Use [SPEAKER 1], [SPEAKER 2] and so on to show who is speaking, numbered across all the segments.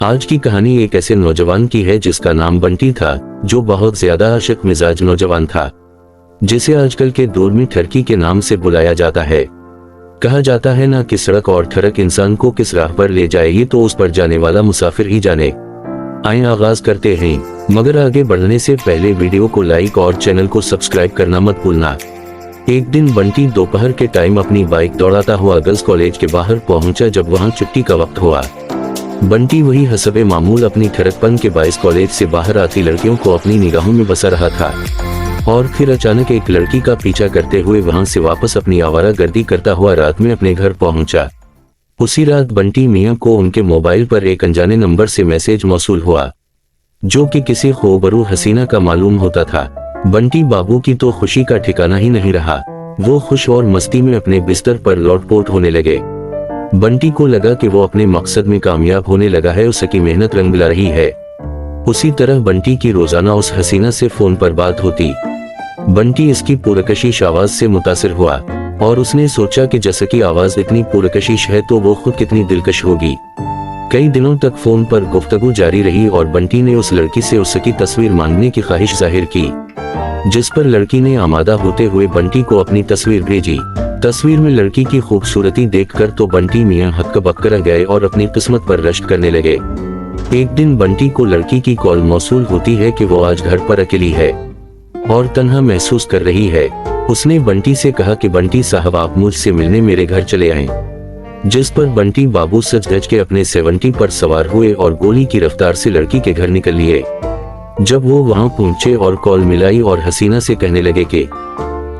[SPEAKER 1] आज की कहानी एक ऐसे नौजवान की है जिसका नाम बंटी था, जो बहुत ज्यादा आशिक मिजाज नौजवान था, जिसे आजकल के दौर में ठरकी के नाम से बुलाया जाता है। कहा जाता है ना कि सड़क और ठरक इंसान को किस राह पर ले जाए ये तो उस पर जाने वाला मुसाफिर ही जाने। आइए आगाज करते हैं, मगर आगे बढ़ने से पहले वीडियो को लाइक और चैनल को सब्सक्राइब करना मत भूलना। एक दिन बंटी दोपहर के टाइम अपनी बाइक दौड़ाता हुआ गर्ल्स कॉलेज के बाहर पहुंचा। जब वहां छुट्टी का वक्त हुआ, बंटी वही हसबे मामूल अपनी ठरकपन के बाइस कॉलेज से बाहर आती लड़कियों को अपनी निगाहों में बसा रहा था, और फिर अचानक एक लड़की का पीछा करते हुए वहां से वापस अपनी आवारागर्दी करता हुआ रात में अपने घर पहुंचा। उसी रात बंटी मियां को उनके मोबाइल पर एक अनजाने नंबर से मैसेज मौसूल हुआ, जो कि किसी खूबरू हसीना का मालूम होता था। बंटी बाबू की तो खुशी का ठिकाना ही नहीं रहा। वो खुश और मस्ती में अपने बिस्तर पर लौटपोट होने लगे। बंटी को लगा कि वो अपने मकसद में कामयाब होने लगा है, उसकी मेहनत रंग ला रही है। उसी तरह बंटी की रोजाना उस हसीना से फोन पर बात होती। बंटी इसकी पुरकशिश आवाज से मुतासिर हुआ, और उसने सोचा कि जैसे की आवाज इतनी पुरकशिश है तो वो खुद कितनी दिलकश होगी। कई दिनों तक फोन पर गुफ्तगू जारी रही और बंटी ने उस लड़की से उसकी तस्वीर मांगने की ख्वाहिश जाहिर की, जिस पर लड़की ने आमादा होते हुए बंटी को अपनी तस्वीर भेजी। तस्वीर में लड़की की खूबसूरती देखकर तो बंटी मियां हक्का-बक्का रह गए और अपनी किस्मत पर रश्क करने लगे। एक दिन बंटी को लड़की की कॉल मौसूल होती है कि वो आज घर पर अकेली है और तन्हा महसूस कर रही है। उसने बंटी से कहा कि बंटी साहब, आप मुझसे मिलने मेरे घर चले आएं। जिस पर बंटी बाबू सज धज के अपने 70 पर सवार हुए और गोली की रफ्तार से लड़की के घर निकल लिए। जब वो वहां पहुंचे और कॉल मिलाई और हसीना से कहने लगे कि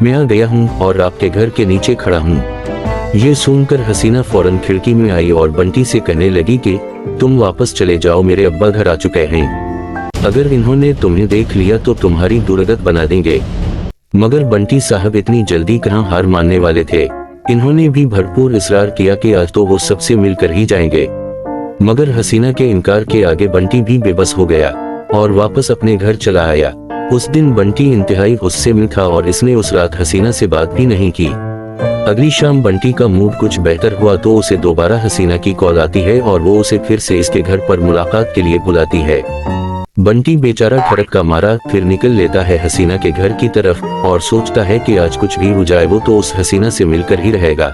[SPEAKER 1] मैं आ गया हूं और आपके घर के नीचे खड़ा हूं। ये सुनकर हसीना फौरन खिड़की में आई और बंटी से कहने लगी कि तुम वापस चले जाओ, मेरे अब्बा घर आ चुके हैं। अगर इन्होंने तुम्हें देख लिया तो तुम्हारी दुर्गत बना देंगे। मगर बंटी साहब इतनी जल्दी कहां हार मानने वाले थे। इन्होंने भी भरपूर इसरार किया कि आज तो वो सबसे मिलकर ही जाएंगे। मगर हसीना के इनकार के आगे बंटी भी बेबस हो गया और वापस अपने घर चला आया। उस दिन बंटी इंतहाई गुस्से में था और इसने उस रात हसीना से बात भी नहीं की। अगली शाम बंटी का मूड कुछ बेहतर हुआ तो उसे दोबारा हसीना की कॉल आती है और वो उसे फिर से इसके घर पर मुलाकात के लिए बुलाती है। बंटी बेचारा ठरक का मारा फिर निकल लेता है हसीना के घर की तरफ और सोचता है कि आज कुछ भी हो जाए वो तो उस हसीना से मिलकर ही रहेगा।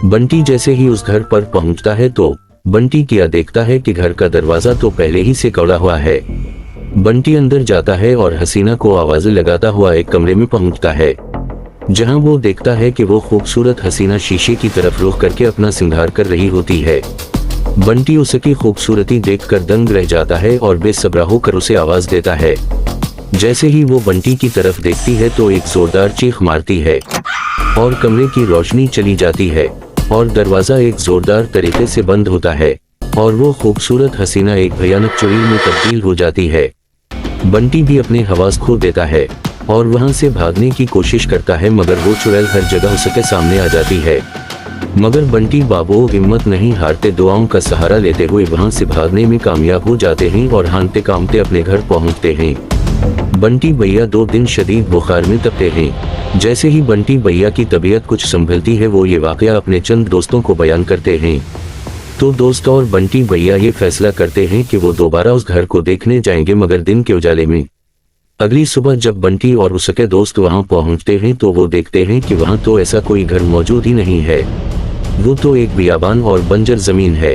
[SPEAKER 1] बंटी जैसे ही उस घर पर पहुंचता है तो बंटी क्या देखता है कि घर का दरवाजा तो पहले ही से कौड़ा हुआ है। बंटी अंदर जाता है और हसीना को आवाजें लगाता हुआ एक कमरे में पहुंचता है, जहां वो देखता है कि वो खूबसूरत हसीना शीशे की तरफ रुख करके अपना सिंगार कर रही होती है। बंटी उसकी खूबसूरती देखकर दंग रह जाता है और बेसब्रा होकर उसे आवाज देता है। जैसे ही वो बंटी की तरफ देखती है तो एक जोरदार चीख मारती है और कमरे की रोशनी चली जाती है और दरवाजा एक जोरदार तरीके से बंद होता है और वो खूबसूरत हसीना एक भयानक चुड़ैल में तब्दील हो जाती है। बंटी भी अपने हवास खो देता है और वहां से भागने की कोशिश करता है, मगर वो चुड़ैल हर जगह उसके सामने आ जाती है। मगर बंटी बाबू हिम्मत नहीं हारते, दुआओं का सहारा लेते हुए वहां से भागने में कामयाब हो जाते हैं और हानते कामते अपने घर पहुंचते हैं। बंटी भैया 2 दिन शदीद बुखार में तपते हैं। जैसे ही बंटी भैया की तबीयत कुछ संभलती है वो ये वाकया अपने चंद दोस्तों को बयान करते हैं। तो दोस्त और बंटी भैया ये फैसला करते हैं कि वो दोबारा उस घर को देखने जाएंगे, मगर दिन के उजाले में। अगली सुबह जब बंटी और उसके दोस्त वहां पहुंचते हैं तो वो देखते हैं कि वहां तो ऐसा कोई घर मौजूद ही नहीं है। वो तो एक बियाबान और बंजर जमीन है।